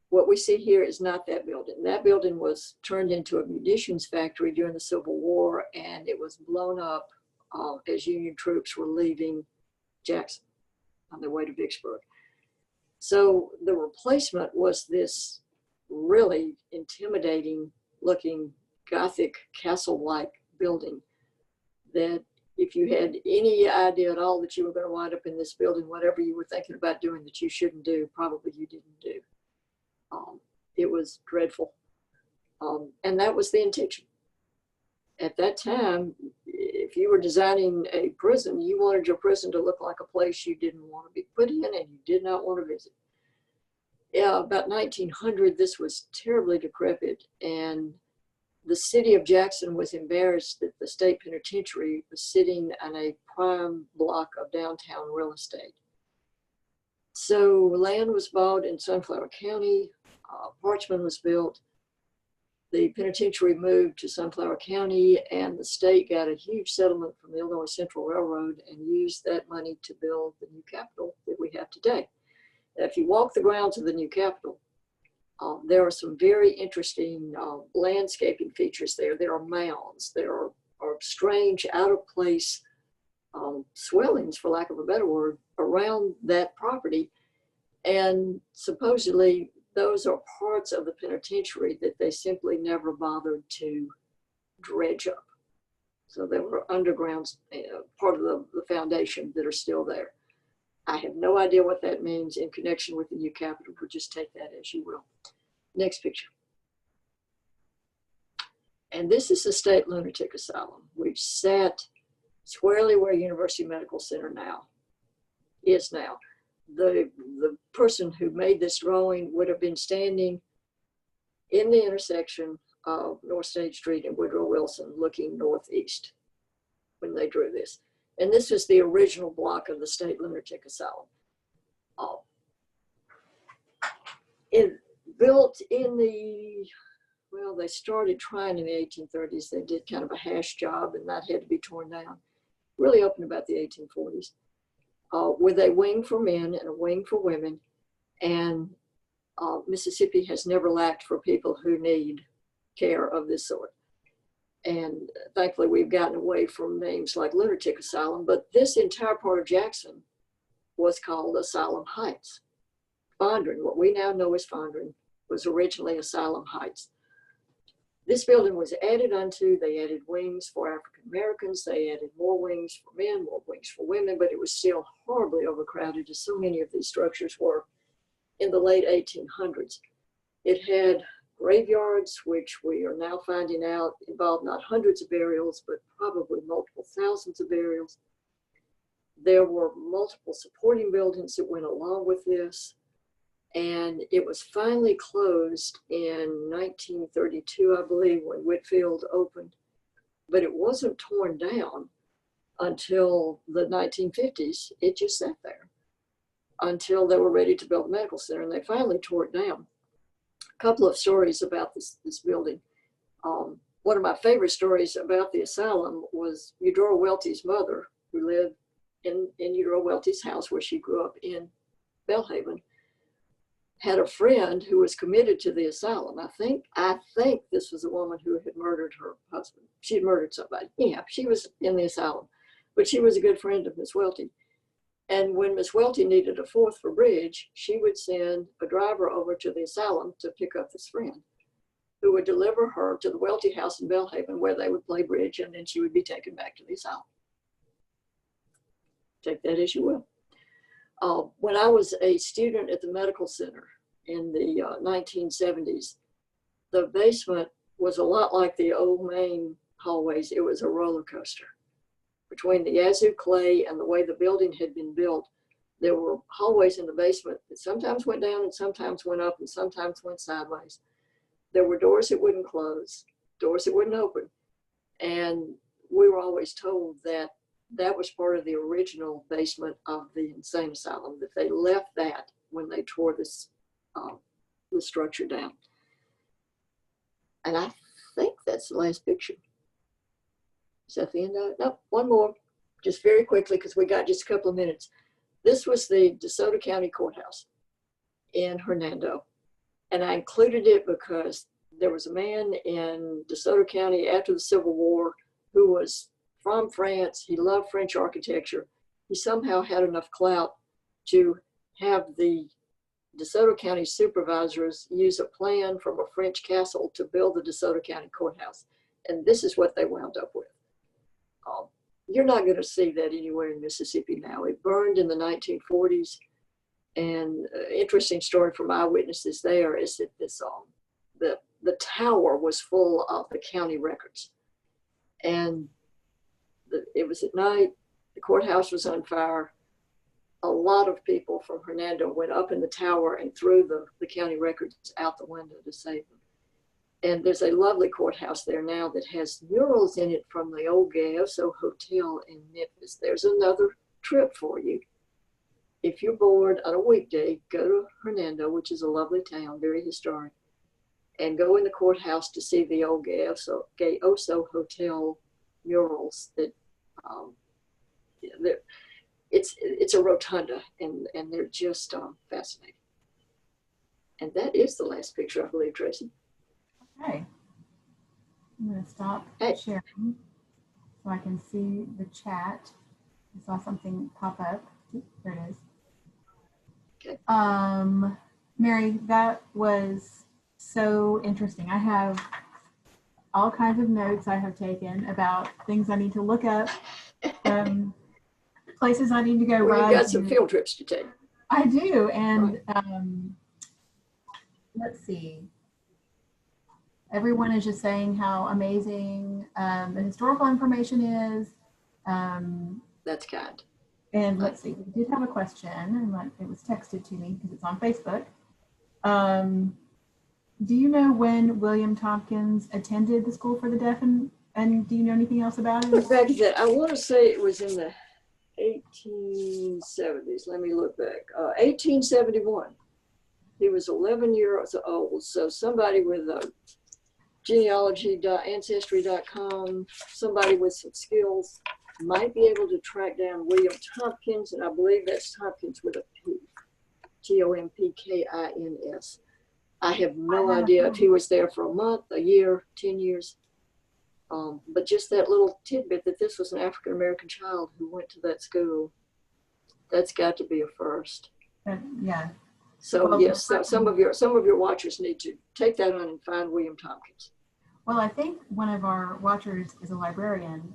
What we see here is not that building. That building was turned into a munitions factory during the Civil War, and it was blown up as Union troops were leaving Jackson on their way to Vicksburg. So the replacement was this really intimidating looking Gothic castle-like building that if you had any idea at all that you were going to wind up in this building, whatever you were thinking about doing that you shouldn't do, probably you didn't do. It was dreadful. And that was the intention. At that time, if you were designing a prison, you wanted your prison to look like a place you didn't want to be put in and you did not want to visit. Yeah, about 1900, this was terribly decrepit, and the city of Jackson was embarrassed that the state penitentiary was sitting on a prime block of downtown real estate. So land was bought in Sunflower County, Parchman was built, the penitentiary moved to Sunflower County, and the state got a huge settlement from the Illinois Central Railroad and used that money to build the new Capitol that we have today. If you walk the grounds of the new Capitol, there are some very interesting landscaping features there. There are mounds, there are strange, out of place swellings, for lack of a better word, around that property. And supposedly those are parts of the penitentiary that they simply never bothered to dredge up. So they were underground, part of the foundation that are still there. I have no idea what that means in connection with the new Capitol, but just take that as you will. Next picture. And this is the State Lunatic Asylum, which sat squarely where University Medical Center is now. The person who made this drawing would have been standing in the intersection of North State Street and Woodrow Wilson looking northeast when they drew this. And this was the original block of the State Lunatic Asylum. It built in the, well, they started trying in the 1830s. They did kind of a hash job, and that had to be torn down. Really opened about the 1840s. With a wing for men and a wing for women. And Mississippi has never lacked for people who need care of this sort. And thankfully, we've gotten away from names like Lunatic Asylum, but this entire part of Jackson was called Asylum Heights. Fondren, what we now know as Fondren, was originally Asylum Heights. This building was added unto, they added wings for African Americans, they added more wings for men, more wings for women, but it was still horribly overcrowded, as so many of these structures were in the late 1800s. It had graveyards, which we are now finding out involved not hundreds of burials, but probably multiple thousands of burials. There were multiple supporting buildings that went along with this. And it was finally closed in 1932, I believe, when Whitfield opened. But it wasn't torn down until the 1950s. It just sat there until they were ready to build a medical center, and they finally tore it down. A couple of stories about this building. One of my favorite stories about the asylum was Eudora Welty's mother, who lived in Eudora Welty's house where she grew up in Belhaven, had a friend who was committed to the asylum. I think this was a woman who had murdered her husband. She had murdered somebody. Yeah, she was in the asylum, but she was a good friend of Miss Welty. And when Miss Welty needed a fourth for bridge, she would send a driver over to the asylum to pick up this friend, who would deliver her to the Welty house in Belhaven, where they would play bridge, and then she would be taken back to the asylum. Take that as you will. When I was a student at the medical center in the 1970s, the basement was a lot like the old main hallways. It was a roller coaster. Between the Yazoo Clay and the way the building had been built, there were hallways in the basement that sometimes went down and sometimes went up and sometimes went sideways. There were doors that wouldn't close, doors that wouldn't open. And we were always told that that was part of the original basement of the insane asylum, that they left that when they tore this the structure down. And I think that's the last picture. Is that the end of it? Nope, one more, just very quickly, because we got just a couple of minutes. This was the Desoto County Courthouse in Hernando. And I included it because there was a man in Desoto County after the Civil War who was from France. He loved French architecture. He somehow had enough clout to have the DeSoto County supervisors use a plan from a French castle to build the DeSoto County Courthouse. And this is what they wound up with. You're not going to see that anywhere in Mississippi now. It burned in the 1940s. And interesting story from eyewitnesses there is that this the tower was full of the county records. And it was at night, the courthouse was on fire. A lot of people from Hernando went up in the tower and threw the county records out the window to save them. And there's a lovely courthouse there now that has murals in it from the old Yazoo Hotel in Memphis. There's another trip for you. If you're bored on a weekday, go to Hernando, which is a lovely town, very historic, and go in the courthouse to see the old Yazoo Hotel murals. That it's a rotunda, and they're just fascinating. And that is the last picture, I believe, Tracy.
Okay. I'm going to stop sharing so I can see the chat. I saw something pop up. There it is.
Okay.
Mary, that was so interesting. I have all kinds of notes I have taken about things I need to look up, places I need to go.
Well, you've got some field trips to take.
I do, and let's see. Everyone is just saying how amazing the historical information is.
That's kind.
And let's see, we did have a question, and it was texted to me because it's on Facebook. Do you know when William Tompkins attended the School for the Deaf, and do you know anything else about it?
Back to that, I want to say it was in the 1870s. Let me look back. 1871. He was 11 years old. So somebody with genealogy.ancestry.com, somebody with some skills might be able to track down William Tompkins, and I believe that's Tompkins with a P, Tompkins. I have no idea if he was there for a month, a year, 10 years. But just that little tidbit that this was an African-American child who went to that school, that's got to be a first.
Yeah.
So well, yes, some of your watchers need to take that on and find William Tompkins.
Well, I think one of our watchers is a librarian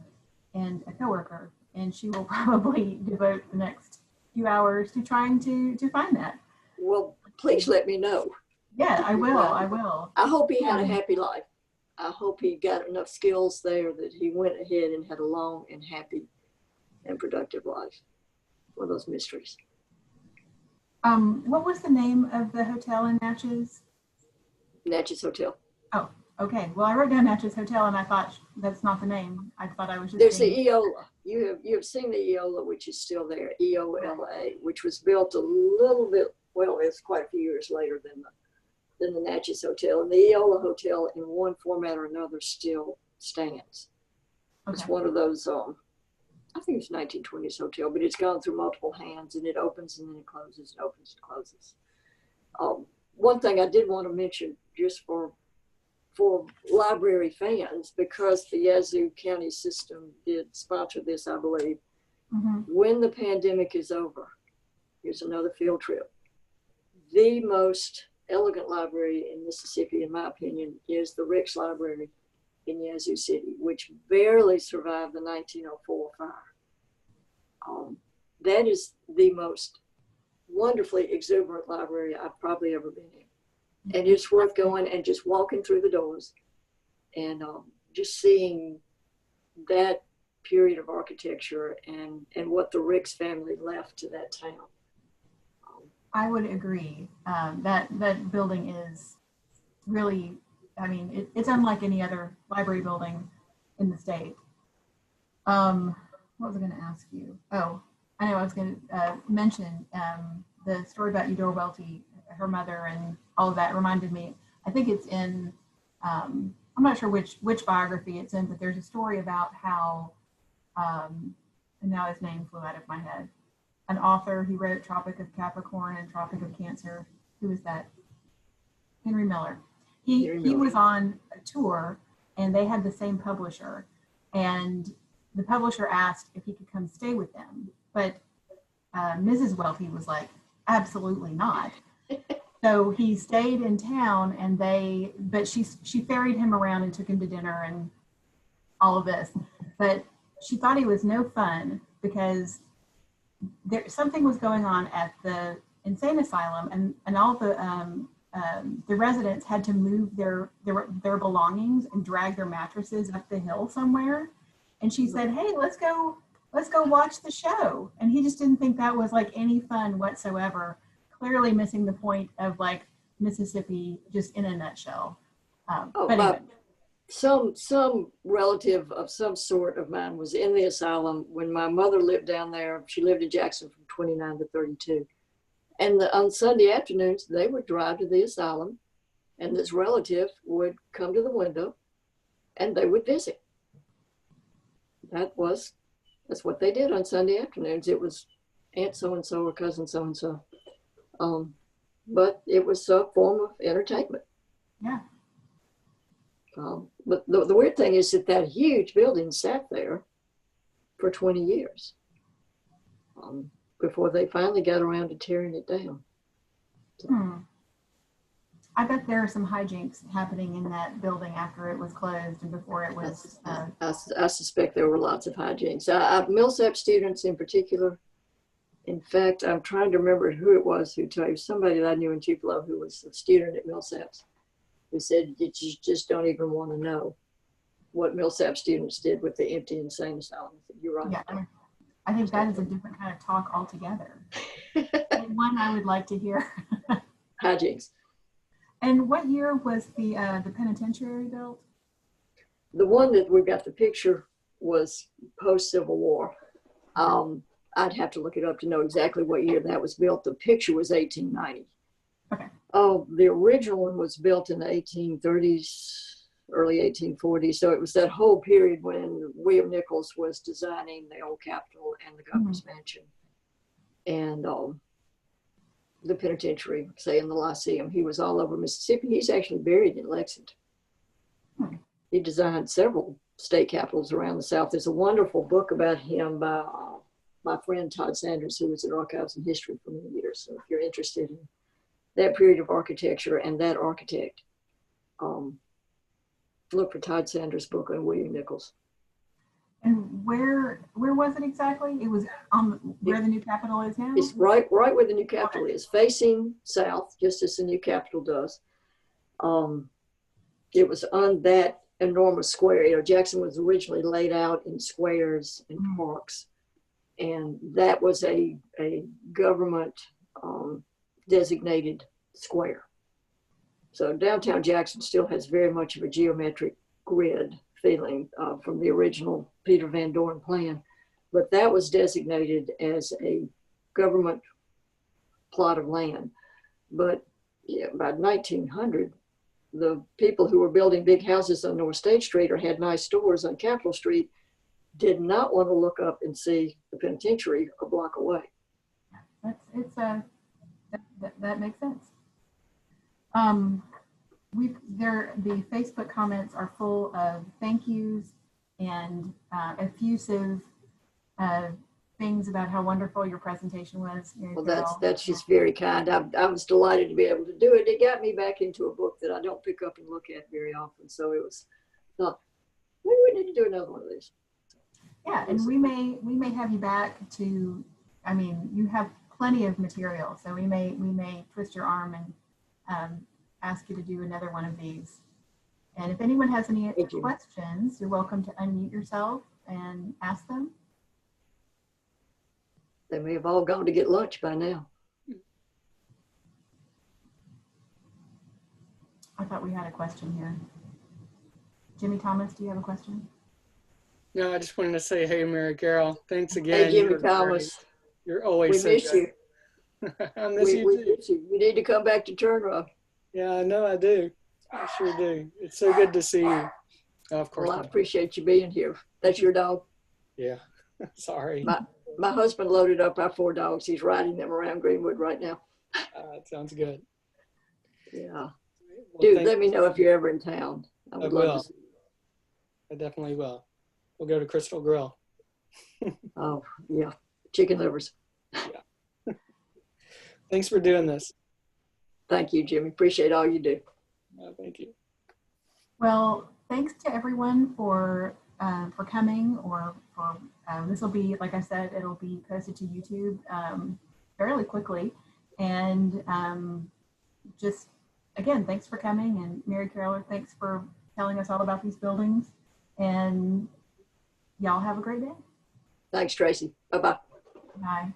and a coworker, and she will probably devote the next few hours to trying to find that.
Well, please let me know.
Yeah, I will. I will.
I hope he had a happy life. I hope he got enough skills there that he went ahead and had a long and happy and productive life. One of those mysteries.
What was the name of the hotel in Natchez?
Natchez Hotel.
Oh, okay. Well, I wrote down Natchez Hotel, and I thought that's not the name. I thought I was just.
There's the Eola. You have seen the Eola, which is still there. EOLA, which was built a little bit. Well, it's quite a few years later than the Natchez Hotel, and the Eola Hotel, in one format or another, still stands. Okay. It's one of those. I think it's 1920s hotel, but it's gone through multiple hands, and it opens and then it closes, and opens and closes. One thing I did want to mention, just for library fans, because the Yazoo County system did sponsor this, I believe. Mm-hmm. When the pandemic is over, here's another field trip. The most elegant library in Mississippi, in my opinion, is the Ricks Library in Yazoo City, which barely survived the 1904 fire. That is the most wonderfully exuberant library I've probably ever been in. And it's worth going and just walking through the doors and just seeing that period of architecture and what the Ricks family left to that town.
I would agree. That building is really, I mean, it's unlike any other library building in the state. What was I going to ask you? Oh, I know I was going to mention the story about Eudora Welty, her mother, and all of that reminded me. I think it's in, I'm not sure which biography it's in, but there's a story about how, and now his name flew out of my head, an author who wrote Tropic of Capricorn and Tropic of Cancer. Who was that? Henry Miller. He was on a tour, and they had the same publisher, and the publisher asked if he could come stay with them, but Mrs. Welty was like, absolutely not. So he stayed in town, and but she ferried him around and took him to dinner and all of this, but she thought he was no fun because something was going on at the insane asylum, and all the residents had to move their belongings and drag their mattresses up the hill somewhere. And she said, "Hey, let's go watch the show." And he just didn't think that was like any fun whatsoever. Clearly missing the point of like Mississippi just in a nutshell.
Oh,
But anyway.
some relative of some sort of mine was in the asylum when my mother lived down there. She lived in Jackson from 29 to 32. And on Sunday afternoons, they would drive to the asylum, and this relative would come to the window and they would visit. That's what they did on Sunday afternoons. It was Aunt so-and-so or cousin so-and-so. But it was a form of entertainment.
Yeah.
But the weird thing is that huge building sat there for 20 years before they finally got around to tearing it down. So.
I bet there are some hijinks happening in that building after it was closed and before it was.
I suspect there were lots of hijinks. Millsap students in particular. In fact, I'm trying to remember who it was who told you, somebody that I knew in Tupelo who was a student at Millsaps, who said that you just don't even want to know what Millsap students did with the empty insane asylum. You're right.
Yeah, I think that is a different kind of talk altogether. One I would like to hear.
Hijinks.
And what year was the penitentiary built?
The one that we got the picture was post-Civil War. I'd have to look it up to know exactly what year that was built. The picture was 1890.
Okay.
Oh, the original one was built in the 1830s, early 1840s. So it was that whole period when William Nichols was designing the old Capitol and the governor's mansion. And the penitentiary, say in the Lyceum. He was all over Mississippi. He's actually buried in Lexington. He designed several state capitals around the South. There's a wonderful book about him by my friend Todd Sanders, who was at Archives and History for many years. So if you're interested in that period of architecture and that architect, look for Todd Sanders' book on William Nichols.
And where was it exactly? It was on where the new Capitol is now?
It's right where the new Capitol is, facing south, just as the new Capitol does. It was on that enormous square. You know, Jackson was originally laid out in squares and parks. And that was a government designated square. So downtown Jackson still has very much of a geometric grid feeling from the original Peter Van Dorn plan, but that was designated as a government plot of land. But yeah, by 1900, the people who were building big houses on North State Street or had nice stores on Capitol Street did not want to look up and see the penitentiary a block away.
That makes sense. The Facebook comments are full of thank yous and effusive things about how wonderful your presentation was.
Well, that's just very kind. I was delighted to be able to do it. It got me back into a book that I don't pick up and look at very often. So it was thought, maybe we need to do another one of these.
Yeah, and we may have you back to. I mean, you have plenty of material, so we may twist your arm and ask you to do another one of these. And if anyone has any questions, you're welcome to unmute yourself and ask them.
They may have all gone to get lunch by now.
I thought we had a question here. Jimmy Thomas, do you have a question?
No, I just wanted to say, hey, Mary Carol, thanks again.
Hey, Jimmy Thomas.
You're always
we miss you.
I miss you too.
Miss you. You need to come back to Turnrock.
Yeah, I know I do. I sure do. It's so good to see you. Oh, of course.
Well, I appreciate you being here. That's your dog?
Yeah. Sorry.
My husband loaded up our 4 dogs. He's riding them around Greenwood right now.
It sounds good.
Yeah.
Well,
dude, let me know if you're ever in town. I would love to see you.
I definitely will. We'll go to Crystal Grill.
Oh, yeah. Chicken livers.
Yeah. Thanks for doing this.
Thank you, Jimmy. Appreciate all you do.
Thank you.
Well, thanks to everyone for coming, or for this will be, like I said, it'll be posted to YouTube fairly quickly. And just again, thanks for coming, and Mary Carol, thanks for telling us all about these buildings. And y'all have a great day.
Thanks, Tracy. Bye-bye.
Bye.